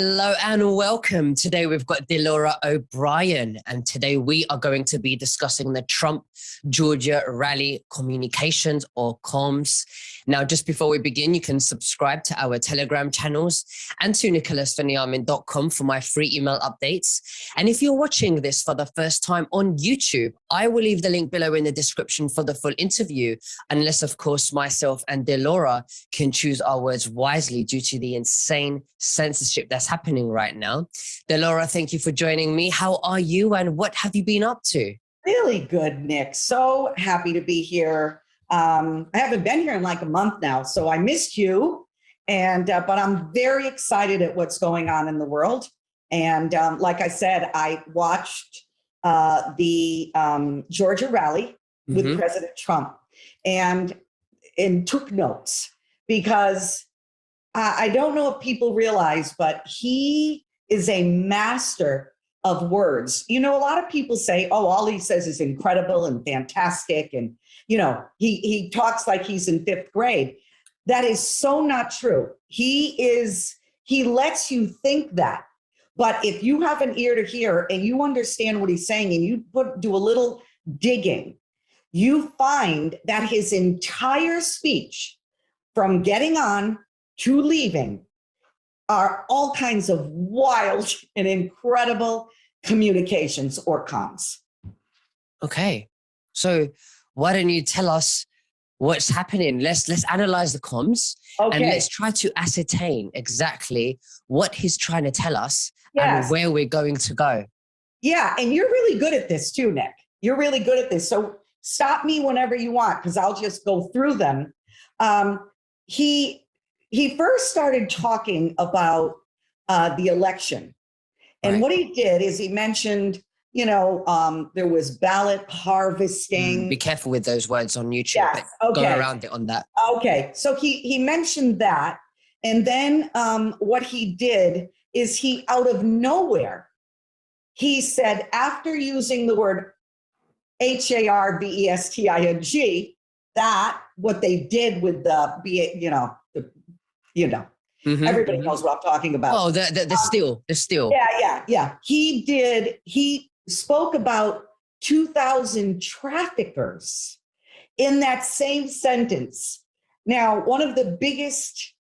Hello and welcome. Today we've got Delora O'Brien, and today we are going to be discussing the Trump Georgia rally communications or comms. Now, just before we begin, you can subscribe to our Telegram channels and to nickveniamin.com for my free email updates. And if you're watching this for the first time on YouTube, I will leave the link below in the description for the full interview, unless, of course, myself and Delora can choose our words wisely due to the insane censorship that's happening right now. Delora, thank you for joining me. How are you and what have you been up to? Really good, Nick. So happy to be here. I haven't been here in like a month now, so I missed you. But I'm very excited at what's going on in the world. And like I said, I watched the Georgia rally with President Trump and took notes because I don't know if people realize, but he is a master of words. You know, a lot of people say, oh, all he says is incredible and fantastic. And, you know, he talks like he's in fifth grade. That is so not true. He lets you think that. But if you have an ear to hear and you understand what he's saying and you do a little digging, you find that his entire speech from getting on to leaving are all kinds of wild and incredible communications or comms. Okay, so why don't you tell us what's happening? Let's analyze the comms and let's try to ascertain exactly what he's trying to tell us and where we're going to go. Yeah, and you're really good at this too, Nick. You're really good at this. So stop me whenever you want, because I'll just go through them. He first started talking about the election. And what he did is he mentioned, you know, there was ballot harvesting. Be careful with those words on YouTube. Yes. Okay. Go around it on that. Okay. So he mentioned that. And then what he did is he, out of nowhere, he said, after using the word HARBESTING, that what they did with the, everybody knows what I'm talking about. Oh, the still. Yeah. He spoke about 2,000 traffickers in that same sentence. Now, one of the biggest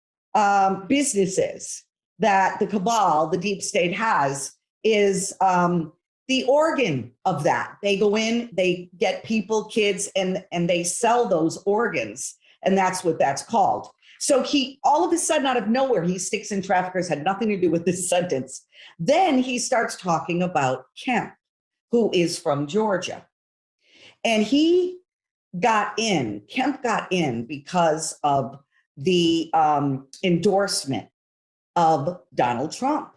businesses that the cabal, the deep state has is the organ of that. They go in, they get people, kids, and they sell those organs. And that's what that's called. So he, all of a sudden, out of nowhere, he sticks in traffickers, had nothing to do with this sentence. Then he starts talking about Kemp, who is from Georgia. And Kemp got in because of the endorsement of Donald Trump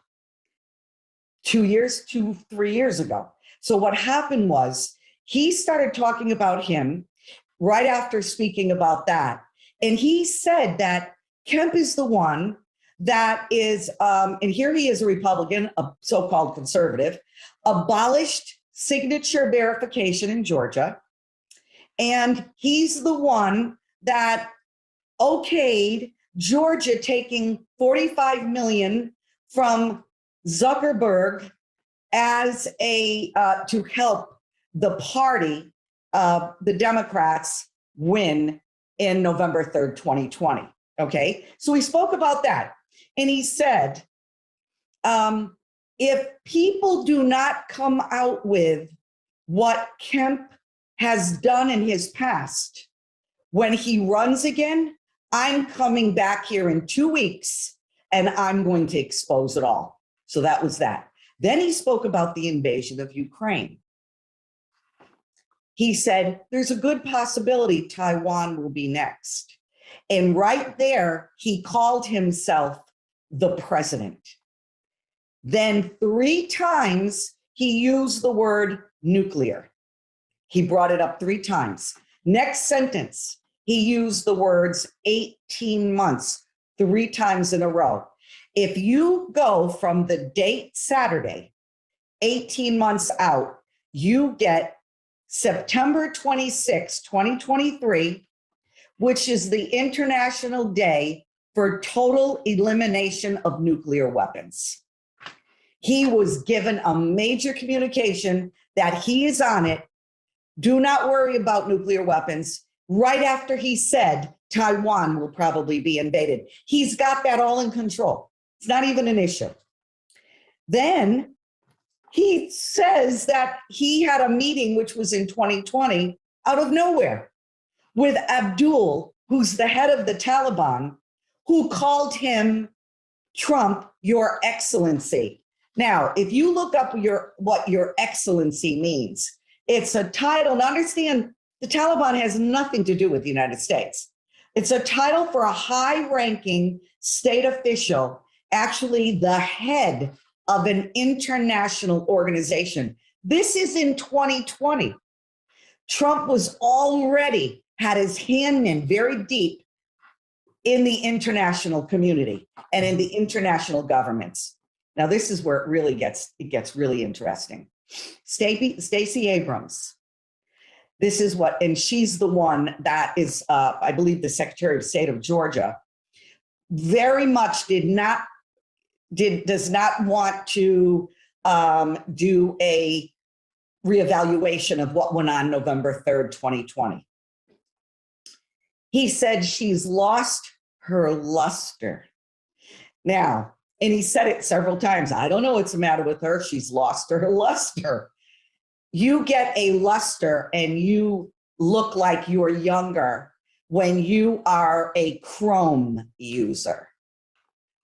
3 years ago. So what happened was he started talking about him right after speaking about that. And he said that Kemp is the one that is, and here he is a Republican, a so-called conservative, abolished signature verification in Georgia. And he's the one that okayed Georgia taking $45 million from Zuckerberg as to help the party, the Democrats, win in November 3rd, 2020. Okay, so he spoke about that. And he said, if people do not come out with what Kemp has done in his past, when he runs again, I'm coming back here in 2 weeks and I'm going to expose it all. So that was that. Then he spoke about the invasion of Ukraine. He said, there's a good possibility Taiwan will be next. And right there, he called himself the president. Then 3 times he used the word nuclear. He brought it up 3 times. Next sentence, he used the words 18 months, 3 times in a row. If you go from the date Saturday, 18 months out, you get September 26, 2023, which is the International Day for Total Elimination of Nuclear Weapons. He was given a major communication that he is on it. Do not worry about nuclear weapons. Right after he said Taiwan will probably be invaded. He's got that all in control. It's not even an issue. Then he says that he had a meeting, which was in 2020, out of nowhere, with Abdul, who's the head of the Taliban, who called him, Trump, Your Excellency. Now, if you look up what Your Excellency means, it's a title. Now, understand, the Taliban has nothing to do with the United States. It's a title for a high-ranking state official, actually the head of an international organization. This is in 2020. Trump was already had his hand in very deep in the international community and in the international governments. Now, this is where it gets really interesting. Stacey Abrams. This is what, and she's the one that is, I believe, the Secretary of State of Georgia. Very much does not want to do a reevaluation of what went on November 3rd, 2020. He said she's lost her luster. Now, and he said it several times. I don't know what's the matter with her. She's lost her luster. You get a luster and you look like you're younger when you are a Chrome user.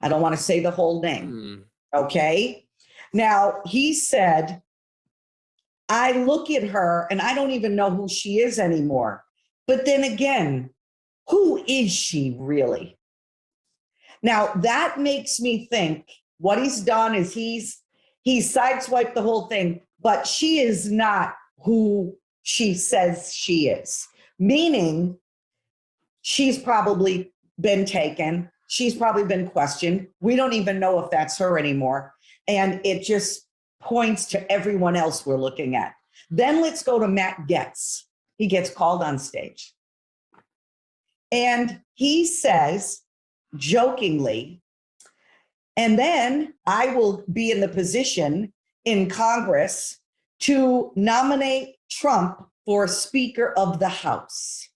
I don't want to say the whole name. Okay. Now, he said, I look at her and I don't even know who she is anymore. But then again, who is she really? Now, that makes me think what he's done is he's sideswiped the whole thing, but she is not who she says she is, meaning she's probably been taken. She's probably been questioned. We don't even know if that's her anymore. And it just points to everyone else we're looking at. Then let's go to Matt Gaetz. He gets called on stage. And he says, jokingly, and then I will be in the position in Congress to nominate Trump for Speaker of the House.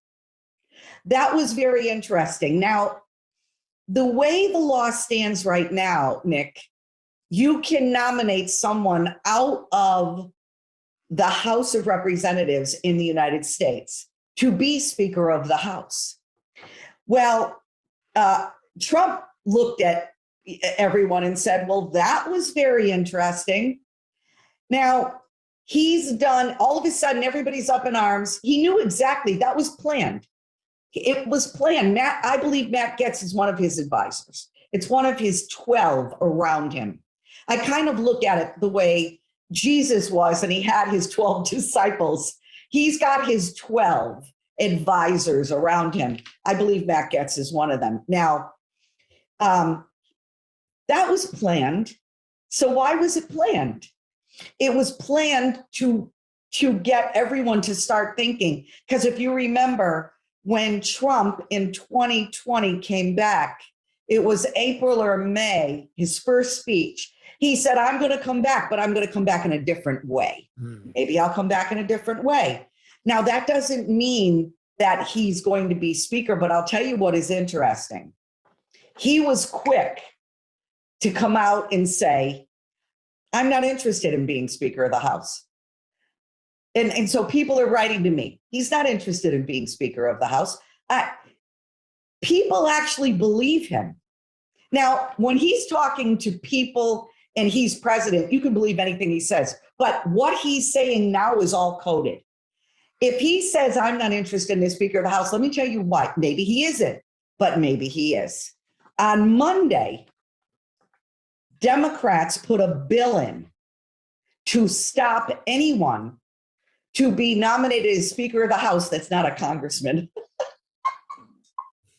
That was very interesting. Now, the way the law stands right now, Nick, you can nominate someone out of the House of Representatives in the United States to be Speaker of the House. Well, Trump looked at everyone and said, well, that was very interesting. Now, he's done, all of a sudden, everybody's up in arms. He knew exactly, that was planned. It was planned. I believe Matt Gaetz is one of his advisors. It's one of his 12 around him. I kind of look at it the way Jesus was, and he had his 12 disciples. He's got his 12 advisors around him. I believe Matt Gaetz is one of them. Now, that was planned. So why was it planned? It was planned to get everyone to start thinking. Because if you remember, when Trump in 2020 came back, it was April or May, his first speech. He said, I'm going to come back, but I'm going to come back in a different way. Maybe I'll come back in a different way. Now, that doesn't mean that he's going to be speaker, but I'll tell you what is interesting. He was quick to come out and say, I'm not interested in being Speaker of the House. And so people are writing to me, he's not interested in being Speaker of the House. People actually believe him. Now, when he's talking to people and he's president, you can believe anything he says. But what he's saying now is all coded. If he says, I'm not interested in the Speaker of the House, let me tell you what, maybe he isn't, but maybe he is. On Monday, Democrats put a bill in to stop anyone to be nominated as Speaker of the House that's not a congressman.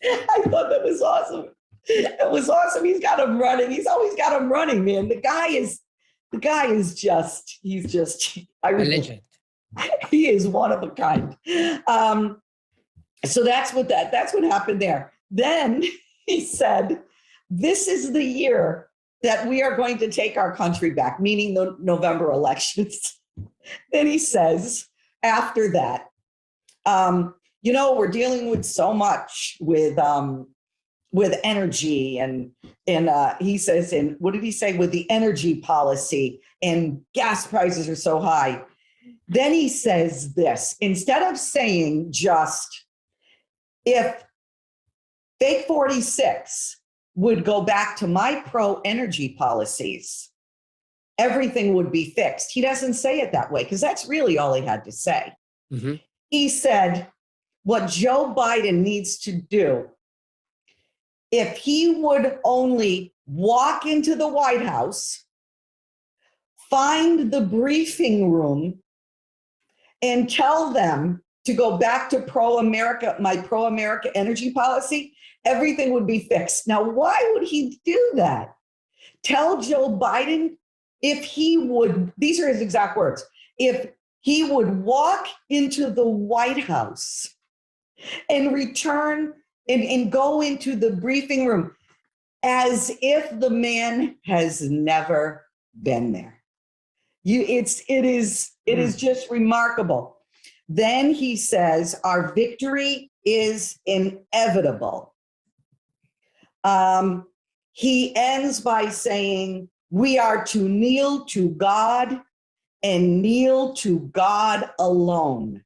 I thought that was awesome. It was awesome. He's got him running. He's always got him running, man. The guy is just, a legend. He is one of a kind. So that's what happened there. Then he said, this is the year that we are going to take our country back, meaning the November elections. Then he says, after that, we're dealing with so much with energy and he says, and what did he say, with the energy policy and gas prices are so high. Then he says this, instead of saying just, if Fake 46 would go back to my pro-energy policies, everything would be fixed. He doesn't say it that way because that's really all he had to say. Mm-hmm. He said, what Joe Biden needs to do, if he would only walk into the White House, find the briefing room, and tell them to go back to my pro-America energy policy, everything would be fixed. Now, why would he do that? Tell Joe Biden, if he would, these are his exact words, if he would walk into the White House and return and go into the briefing room as if the man has never been there. It is just remarkable. Then he says, our victory is inevitable. He ends by saying, we are to kneel to God and kneel to God alone.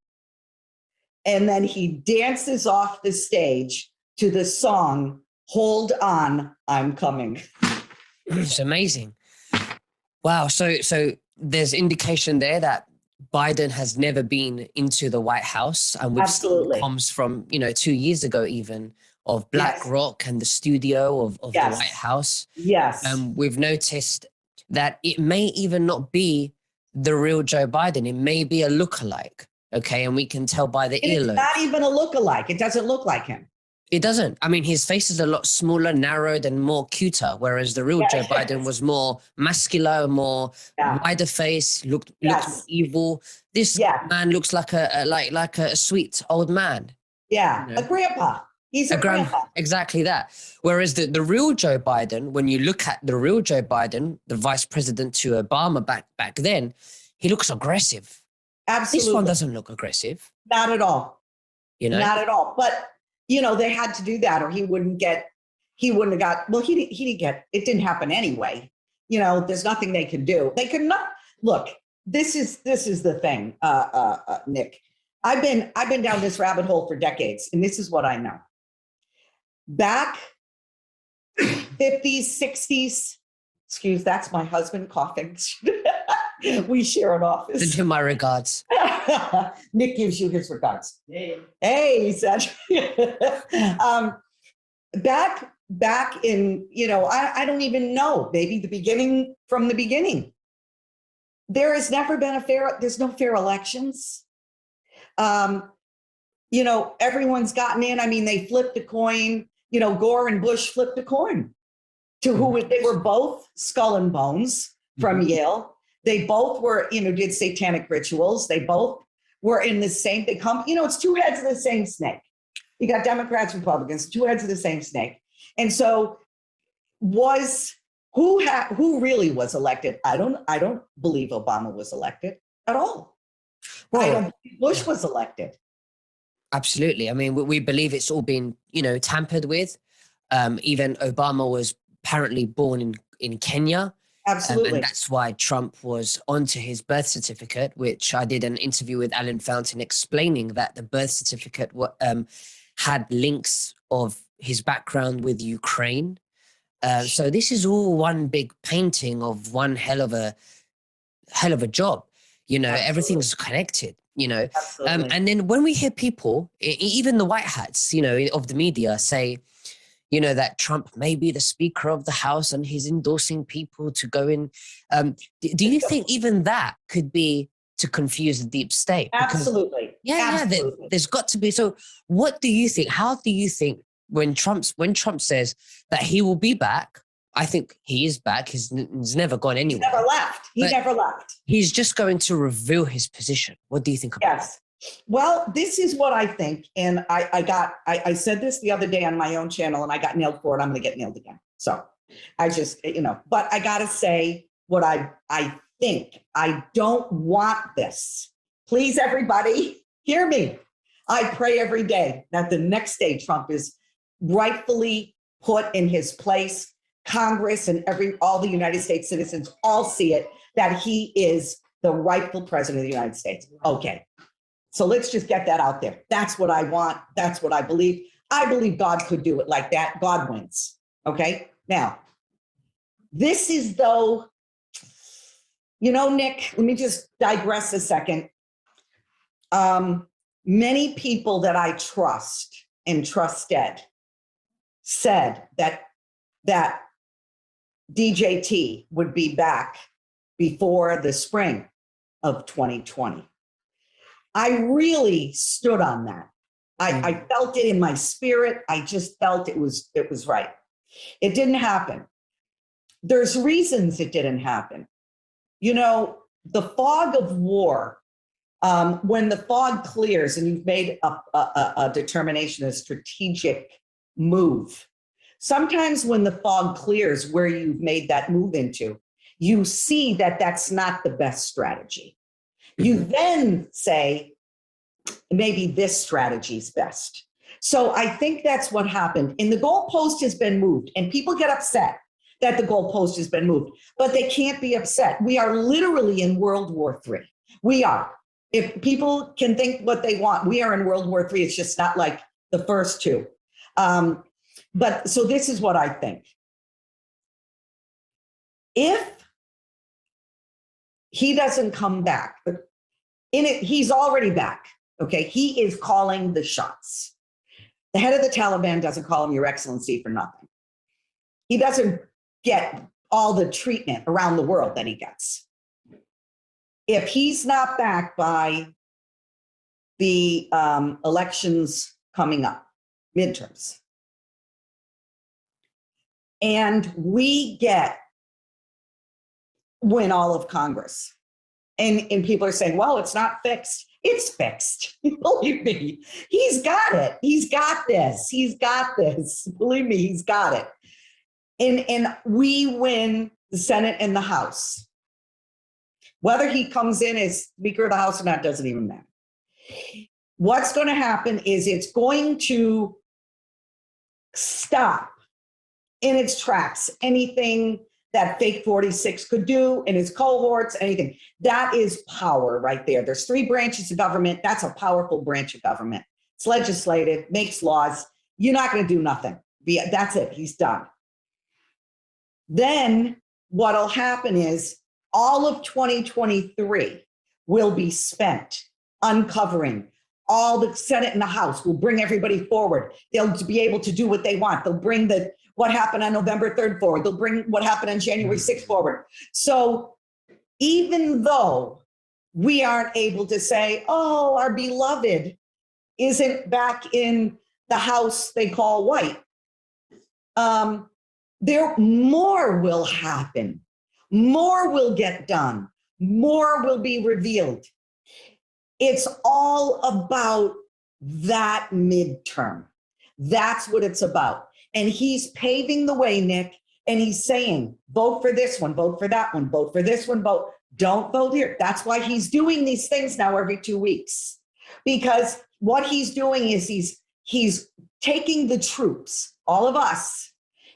And then he dances off the stage to the song, Hold On, I'm Coming. It's amazing. Wow. So there's indication there that Biden has never been into the White House. And we've seen comms from, 2 years ago even, of Black Rock and the studio of the White House. Yes. We've noticed that it may even not be the real Joe Biden. It may be a lookalike. Okay. And we can tell by the earlobe. It's not even a lookalike. It doesn't look like him. It doesn't. I mean, his face is a lot smaller, narrowed, and more cuter, whereas the real Joe Biden was more muscular, more wider face, looked evil. This man looks like a sweet old man. Yeah, a grandpa. He's a grandpa. Exactly that. Whereas the real Joe Biden, when you look at the real Joe Biden, the vice president to Obama back then, he looks aggressive. Absolutely. This one doesn't look aggressive. Not at all. Not at all. But they had to do that or he wouldn't have got, well, he didn't get, it didn't happen anyway. There's nothing they could do. They could not, look, this is the thing, Nick. I've been down this rabbit hole for decades and this is what I know. Back 50s, 60s, that's my husband coughing. We share an office. Send him my regards. Nick gives you his regards. Hey, he said. Back in, I don't even know, maybe from the beginning. There has never been there's no fair elections. Everyone's gotten in. I mean, they flipped a coin, Gore and Bush flipped a coin to who they were both skull and bones from Yale. They both were, did satanic rituals. They both were in the same, it's two heads of the same snake. You got Democrats, Republicans, two heads of the same snake. And so who really was elected? I don't believe Obama was elected at all. Well, I don't believe Bush was elected. Absolutely. I mean, we believe it's all been, tampered with. Even Obama was apparently born in Kenya. Absolutely. And that's why Trump was onto his birth certificate, which I did an interview with Alan Fountain explaining that the birth certificate had links of his background with Ukraine. So this is all one big painting of one hell of a job. Everything's connected, and then when we hear people, even the white hats, of the media say, that Trump may be the Speaker of the House and he's endorsing people to go in. Do you think even that could be to confuse the deep state? Because, absolutely. There's got to be. So what do you think? How do you think when Trump says that he will be back? I think he is back. He's never gone anywhere. He never left. He's just going to reveal his position. What do you think about that? Well, this is what I think. And I said this the other day on my own channel and I got nailed for it. I'm going to get nailed again. So I just, but I got to say what I think. I don't want this. Please, everybody, hear me. I pray every day that the next day Trump is rightfully put in his place. Congress and all the United States citizens all see it, that he is the rightful president of the United States. Okay. So let's just get that out there. That's what I want. That's what I believe. I believe God could do it like that. God wins. Okay. Now, this is though, Nick, let me just digress a second. Many people that I trust and trusted said that DJT would be back before the spring of 2020. I really stood on that. I felt it in my spirit. I just felt it was right. It didn't happen. There's reasons it didn't happen. The fog of war, when the fog clears and you've made a determination, a strategic move, sometimes when the fog clears where you've made that move into, you see that that's not the best strategy. You then say, maybe this strategy is best. So I think that's what happened. And the goalpost has been moved, and people get upset that the goalpost has been moved, but they can't be upset. We are literally in World War III. We are. If people can think what they want, we are in World War III. It's just not like the first two. But so this is what I think. If he doesn't come back, but he's already back. Okay, he is calling the shots. The head of the Taliban doesn't call him Your Excellency for nothing. He doesn't get all the treatment around the world that he gets. If he's not back by the elections coming up, midterms, and we win all of Congress, and people are saying, well, it's not fixed. It's fixed. Believe me, he's got it. He's got this. He's got this. Believe me, he's got it. And we win the Senate and the House. Whether he comes in as Speaker of the House or not doesn't even matter. What's going to happen is it's going to stop in its tracks anything that fake 46 could do in his cohorts, anything. That is power right there. There's 3 branches of government. That's a powerful branch of government. It's legislative, makes laws. You're not going to do nothing. That's it. He's done. Then what'll happen is all of 2023 will be spent uncovering. All the Senate and the House will bring everybody forward. They'll be able to do what they want. They'll bring what happened on November 3rd forward. They'll bring what happened on January 6th forward. So even though we aren't able to say, oh, our beloved isn't back in the house they call white, there more will happen. More will get done. More will be revealed. It's all about that midterm. That's what it's about. And he's paving the way, Nick, and he's saying, vote for this one, vote for that one, vote for this one, don't vote here. That's why he's doing these things now every 2 weeks. Because what he's doing is he's taking the troops, all of us,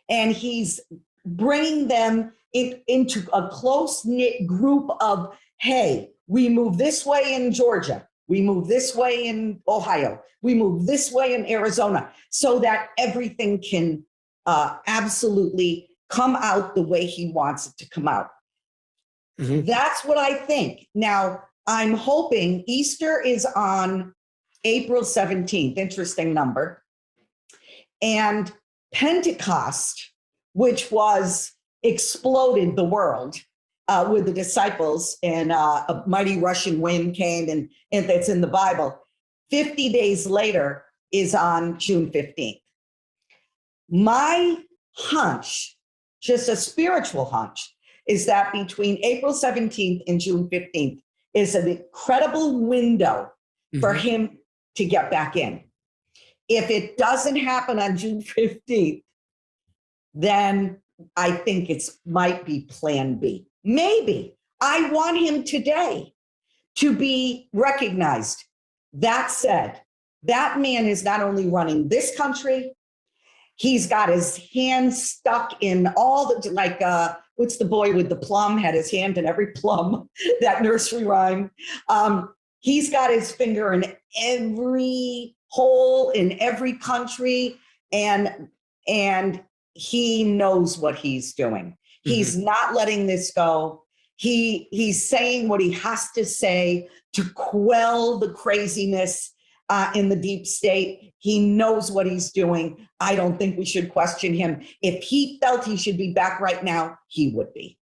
and he's bringing them into a close-knit group of, hey, we move this way in Georgia. We move this way in Ohio. We move this way in Arizona, so that everything can absolutely come out the way he wants it to come out. Mm-hmm. That's what I think. Now, I'm hoping Easter is on April 17th, interesting number. And Pentecost, which exploded the world, with the disciples, and a mighty rushing wind came, and it's in the Bible. 50 days later is on June 15th. My hunch, just a spiritual hunch, is that between April 17th and June 15th is an incredible window for him to get back in. If it doesn't happen on June 15th, then I think it's might be plan B. Maybe. I want him today to be recognized. That said, that man is not only running this country, he's got his hand stuck in all the, like, what's the boy with the plum, had his hand in every plum, that nursery rhyme. He's got his finger in every hole in every country, and he knows what he's doing. He's not letting this go. He's saying what he has to say to quell the craziness in the deep state. He knows what he's doing. I don't think we should question him. If he felt he should be back right now, he would be.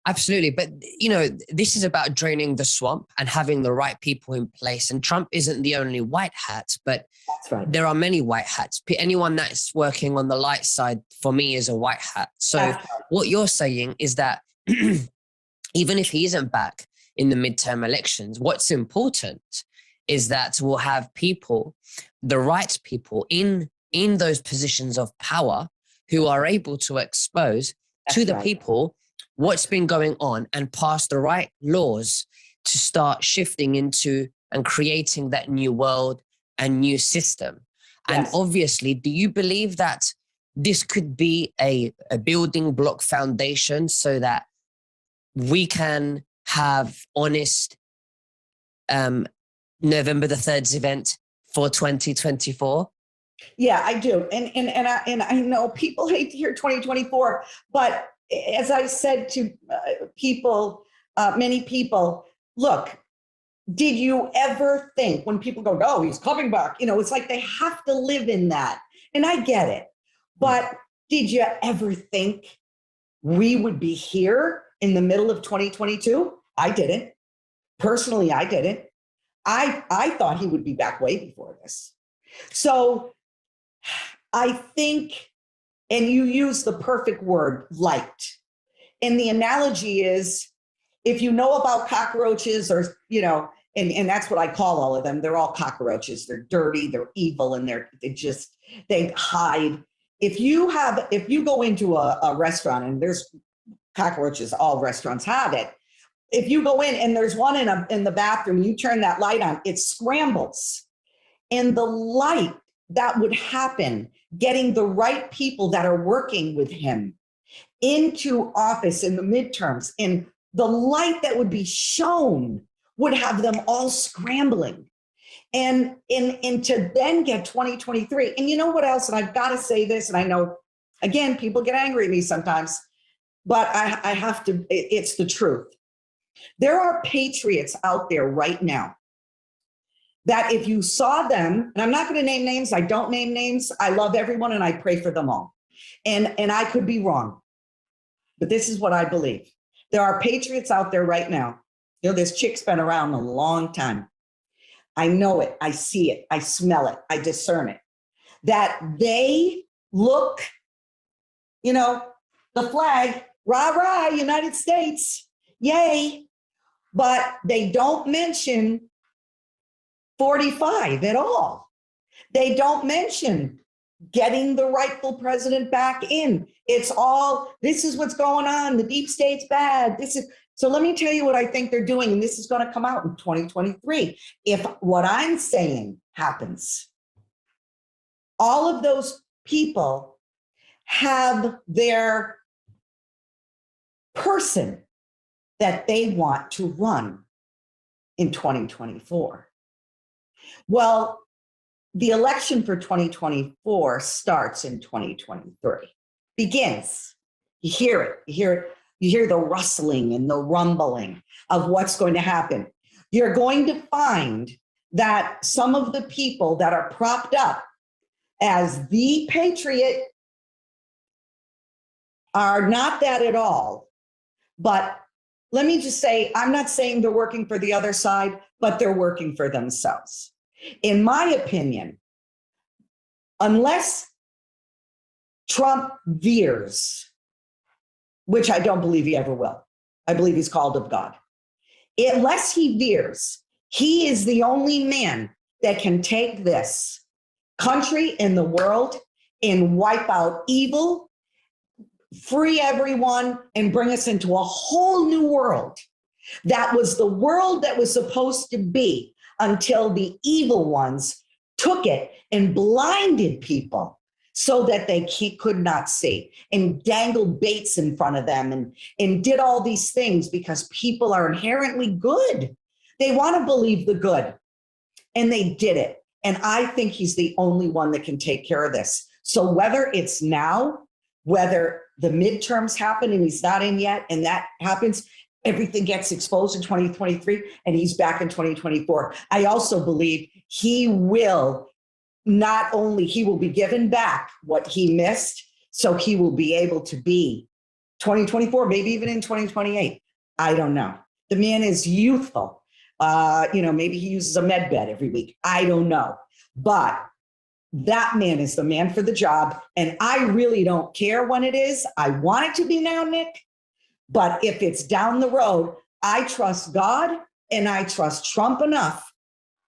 Absolutely. But, you know, this is about draining the swamp and having the right people in place. And Trump isn't the only white hat, but That's right. there are many white hats. Anyone that's working on the light side for me is a white hat. So That's right. what you're saying is that even if he isn't back in the midterm elections, what's important is that we'll have people, the right people in those positions of power, who are able to expose to the people what's been going on and pass the right laws to start shifting into and creating that new world and new system. And obviously, do you believe that this could be a building block foundation so that we can have honest November the 3rd's event for 2024? Yeah, I do. And I know people hate to hear 2024, but as I said to people, many people, look, did you ever think when people go, oh, he's coming back? You know, it's like they have to live in that. And I get it. But did you ever think we would be here in the middle of 2022? I didn't. Personally, I didn't. I thought he would be back way before this. So I think, and you use the perfect word, liked. And the analogy is, if you know about cockroaches, or, you know, and that's what I call all of them. They're all cockroaches. They're dirty, they're evil, and they hide. If you go into a restaurant and there's cockroaches, all restaurants have it. If you go in and there's one in the bathroom, you turn that light on, it scrambles. And the light that would happen, getting the right people that are working with him into office in the midterms, and the light that would be shown would have them all scrambling. And to then get 2023. And you know what else? And I've got to say this, and I know, again, people get angry at me sometimes, but I have to, it's the truth. There are patriots out there right now that if you saw them, and I'm not going to name names, I don't name names, I love everyone and I pray for them all. And I could be wrong, but this is what I believe. There are patriots out there right now. You know, this chick's been around a long time. I know it, I see it, I smell it, I discern it. That they look, you know, the flag, rah, rah, United States, yay. But they don't mention 45 at all. They don't mention getting the rightful president back in. It's all, this is what's going on. The deep state's bad. So let me tell you what I think they're doing. And this is going to come out in 2023. If what I'm saying happens, all of those people have their person that they want to run in 2024. Well, the election for 2024 starts in 2023, begins. You hear it, you hear the rustling and the rumbling of what's going to happen. You're going to find that some of the people that are propped up as the patriot are not that at all. But let me just say, I'm not saying they're working for the other side, but they're working for themselves. In my opinion, unless Trump veers, which I don't believe he ever will, I believe he's called of God. Unless he veers, he is the only man that can take this country and the world and wipe out evil, free everyone, and bring us into a whole new world. That was the world that was supposed to be until the evil ones took it and blinded people so that they could not see, and dangled baits in front of them, and did all these things because people are inherently good. They want to believe the good, and they did it. And I think he's the only one that can take care of this. So whether it's now, whether the midterms happen and he's not in yet, and that happens, everything gets exposed in 2023 and he's back in 2024. I also believe he will he will be given back what he missed. So he will be able to be 2024, maybe even in 2028. I don't know. The man is youthful. Maybe he uses a med bed every week. I don't know. But that man is the man for the job. And I really don't care when it is. I want it to be now, Nick. But if it's down the road, I trust God and I trust Trump enough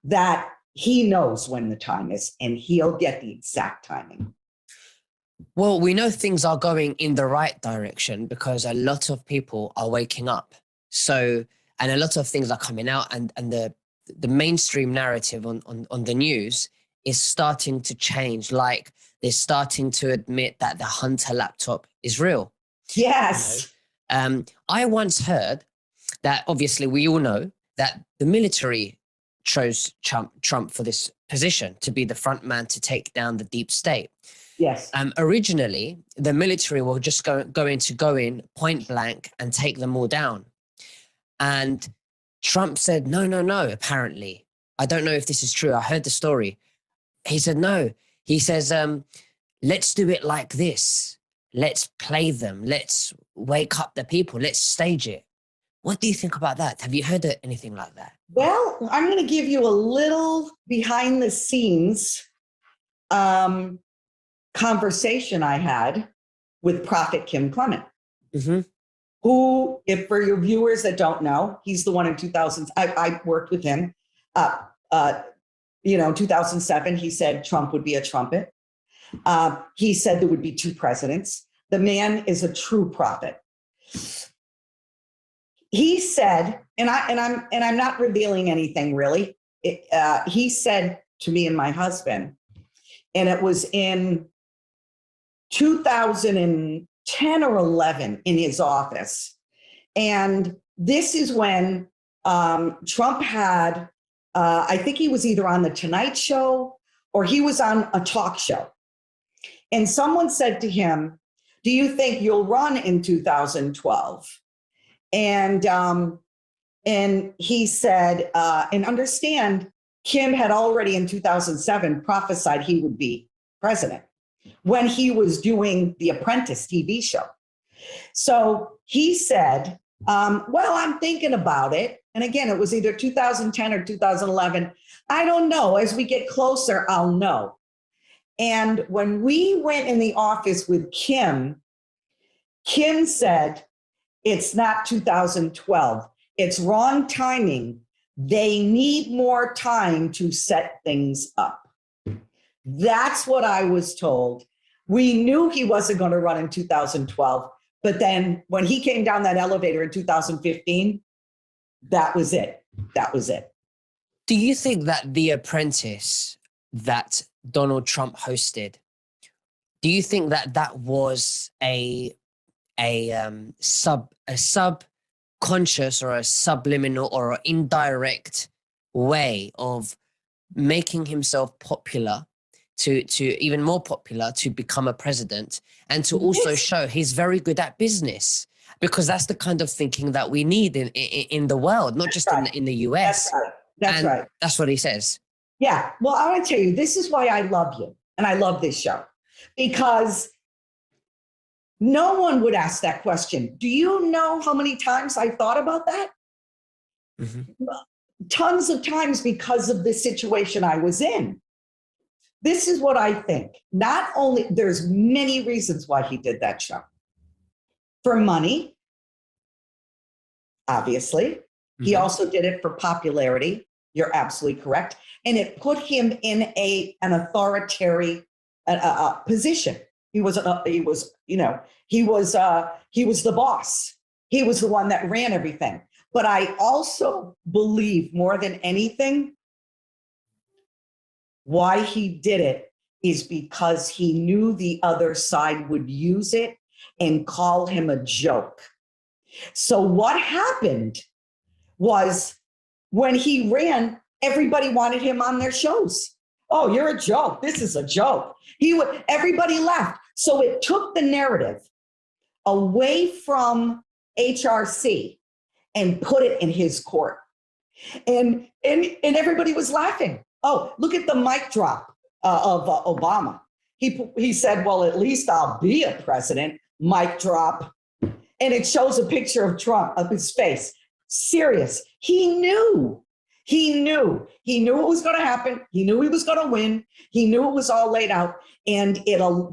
that he knows when the time is, and he'll get the exact timing. Well, we know things are going in the right direction because a lot of people are waking up. So, and a lot of things are coming out, and the mainstream narrative on the news is starting to change. Like, they're starting to admit that the Hunter laptop is real. Yes. I once heard that, obviously we all know that the military chose Trump for this position to be the front man to take down the deep state. Yes. Originally, the military were just going to go in point blank and take them all down. And Trump said, no, apparently. I don't know if this is true. I heard the story. He said, no. He says, let's do it like this. Let's play them. Let's wake up the people. Let's stage it. What do you think about that? Have you heard anything like that? Well, I'm going to give you a little behind the scenes conversation I had with Prophet Kim Clement, who, if for your viewers that don't know, he's the one in 2000. I worked with him. 2007, he said Trump would be a trumpet. He said there would be two presidents. The man is a true prophet. He said, and I'm not revealing anything really. He said to me and my husband, and it was in 2010 or 11 in his office. And this is when Trump had, I think he was either on the Tonight Show or he was on a talk show. And someone said to him, do you think you'll run in 2012? And he said, and understand, Kim had already in 2007 prophesied he would be president when he was doing the Apprentice TV show. So he said, well, I'm thinking about it. And again, it was either 2010 or 2011. I don't know. As we get closer, I'll know. And when we went in the office with Kim said, it's not 2012. It's wrong timing. They need more time to set things up. That's what I was told. We knew he wasn't going to run in 2012. But then when he came down that elevator in 2015, that was it. That was it. Do you think that The Apprentice that Donald Trump hosted, do you think that that was a subconscious or a subliminal or an indirect way of making himself popular to even more popular to become a president, and to also show he's very good at business? Because that's the kind of thinking that we need in the world, not just in the US. That's right. That's right. That's what he says. Yeah. Well, I want to tell you, this is why I love you. And I love this show, because no one would ask that question. Do you know how many times I thought about that? Tons of times, because of the situation I was in. This is what I think. Not only, there's many reasons why he did that show. For money, obviously. He also did it for popularity. You're absolutely correct. And it put him in an authoritarian position. He was, he was the boss. He was the one that ran everything. But I also believe more than anything, why he did it is because he knew the other side would use it and call him a joke. So what happened was when he ran, everybody wanted him on their shows. Oh, you're a joke. This is a joke. Everybody laughed. So it took the narrative away from HRC and put it in his court. And everybody was laughing. Oh, look at the mic drop of Obama. He said, well, at least I'll be a president. Mic drop. And it shows a picture of Trump, of his face. Serious. He knew it was going to happen. He knew he was going to win. He knew it was all laid out. And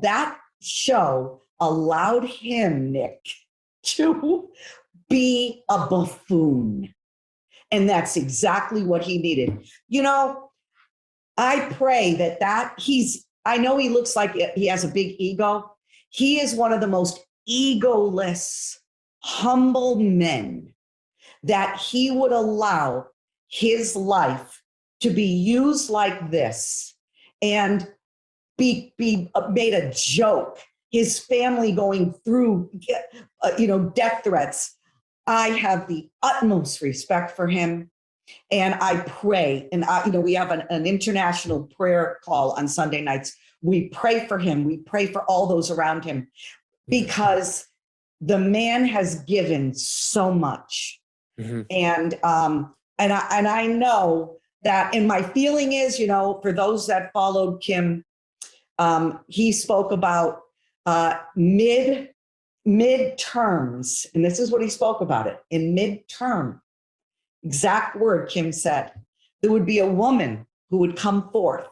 that show allowed him, Nick, to be a buffoon. And that's exactly what he needed. I pray I know he looks like he has a big ego. He is one of the most egoless, humble men, that he would allow his life to be used like this and be made a joke. His family going through, death threats. I have the utmost respect for him. And I pray, and we have an international prayer call on Sunday nights. We pray for him. We pray for all those around him, because the man has given so much. Mm-hmm. And I know that, and my feeling is, for those that followed Kim, he spoke about midterms, and this is what he spoke about it in midterm. Exact word Kim said, there would be a woman who would come forth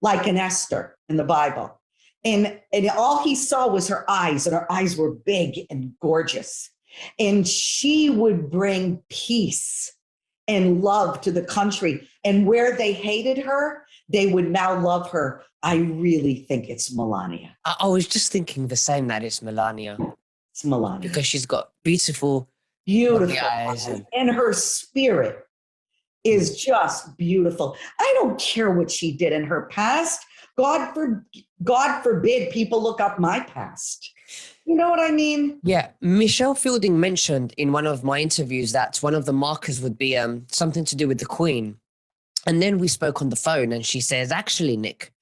like an Esther in the Bible. And all he saw was her eyes, and her eyes were big and gorgeous. And she would bring peace and love to the country. And where they hated her, they would now love her. I really think it's Melania. I was just thinking the same, that it's Melania. It's Melania. Because she's got beautiful eyes. And her spirit is just beautiful. I don't care what she did in her past. God forbid people look up my past. You know what I mean? Yeah. Michelle Fielding mentioned in one of my interviews that one of the markers would be something to do with the Queen. And then we spoke on the phone, and she says, actually, Nick,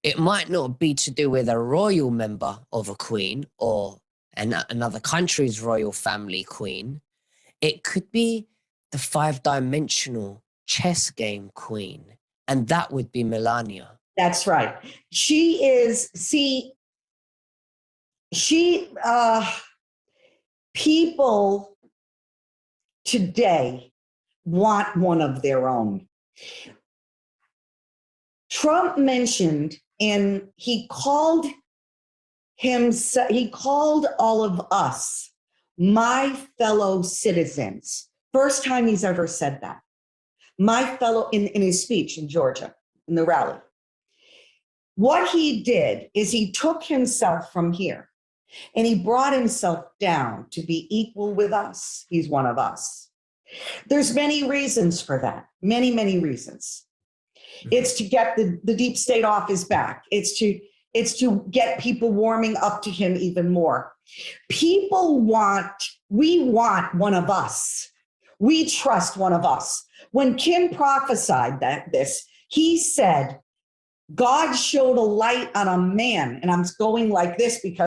it might not be to do with a royal member of a queen or another country's royal family queen. It could be the 5-dimensional chess game queen, and that would be Melania. That's right. People today want one of their own. Trump mentioned, and he called all of us my fellow citizens. First time he's ever said that. My fellow, in his speech in Georgia, in the rally. What he did is he took himself from here and he brought himself down to be equal with us. He's one of us. There's many reasons for that. Many, many reasons. It's to get the deep state off his back. It's to get people warming up to him even more. We want one of us. We trust one of us. When Kim prophesied this, he said, God showed a light on a man, and I'm going like this because